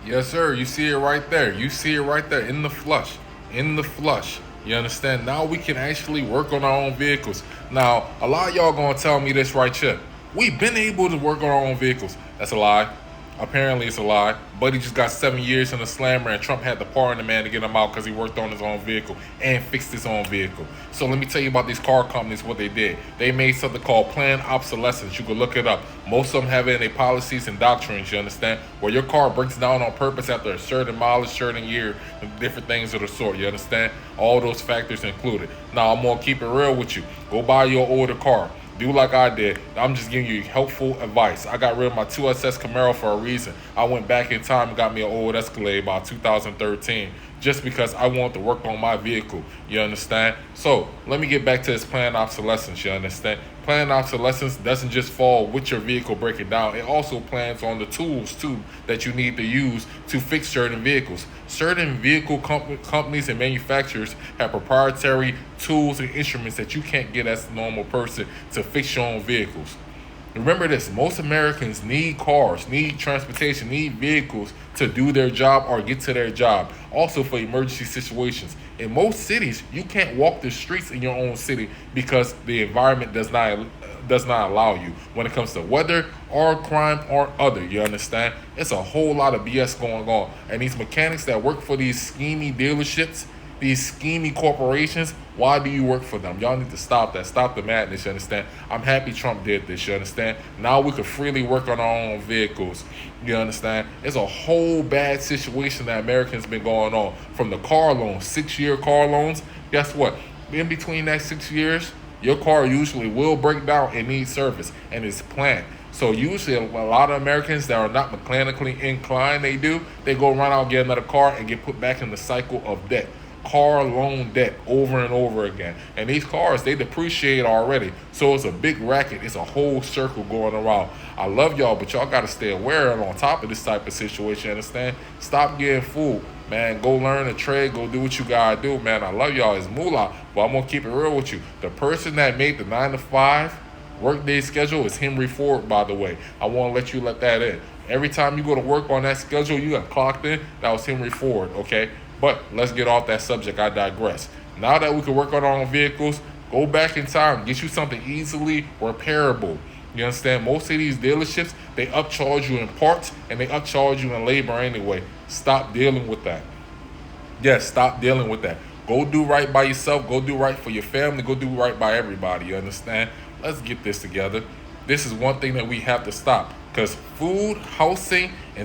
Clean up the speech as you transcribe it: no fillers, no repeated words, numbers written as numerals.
Yes, sir. You see it right there. You see it right there in the flush. In the flush. You understand? Now we can actually work on our own vehicles. Now, a lot of y'all gonna tell me this right here. We've been able to work on our own vehicles. That's a lie. Apparently, it's a lie. Buddy just got 7 years in the slammer, and Trump had to pardon the man to get him out because he worked on his own vehicle and fixed his own vehicle. So let me tell you about these car companies. What they did, they made something called planned obsolescence. You can look it up. Most of them have it in their policies and doctrines. You understand? Where your car breaks down on purpose after a certain mileage, certain year, and different things of the sort. You understand? All those factors included. Now I'm gonna keep it real with you. Go buy your older car. Do like I did. I'm just giving you helpful advice. I got rid of my 2SS Camaro for a reason. I went back in time and got me an old Escalade by 2013 just because I wanted to work on my vehicle. You understand? So let me get back to this planned obsolescence. You understand? Planned obsolescence doesn't just fall with your vehicle breaking down. It also plans on the tools too that you need to use to fix certain vehicles. Certain vehicle companies and manufacturers have proprietary tools and instruments that you can't get as a normal person to fix your own vehicles. Remember this, most Americans need cars, need transportation, need vehicles to do their job or get to their job. Also for emergency situations. In most cities, you can't walk the streets in your own city because the environment does not allow you when it comes to weather or crime or other. You understand? It's a whole lot of BS going on. And these mechanics that work for these schemy dealerships, these schemy corporations, why do you work for them? Y'all need to stop that. Stop the madness, you understand? I'm happy Trump did this, you understand? Now we can freely work on our own vehicles, you understand? It's a whole bad situation that Americans been going on. From the car loans, 6-year car loans, guess what? In between that 6 years, your car usually will break down and need service, and it's planned. So usually a lot of Americans that are not mechanically inclined, they go run out and get another car and get put back in the cycle of debt. Car loan debt over and over again. And these cars, they depreciate already. So it's a big racket. It's a whole circle going around. I love y'all, but y'all got to stay aware and on top of this type of situation, understand? Stop getting fooled. Man, go learn a trade. Go do what you got to do, man. I love y'all. It's moolah. But I'm going to keep it real with you. The person that made the 9 to 5 workday schedule is Henry Ford, by the way. I want to let that in. Every time you go to work on that schedule, you got clocked in. That was Henry Ford, okay? But let's get off that subject. I digress. Now that we can work on our own vehicles, go back in time. Get you something easily repairable. You understand? Most of these dealerships, they upcharge you in parts and they upcharge you in labor anyway. Stop dealing with that. Yes, stop dealing with that. Go do right by yourself. Go do right for your family. Go do right by everybody. You understand? Let's get this together. This is one thing that we have to stop because food, housing, and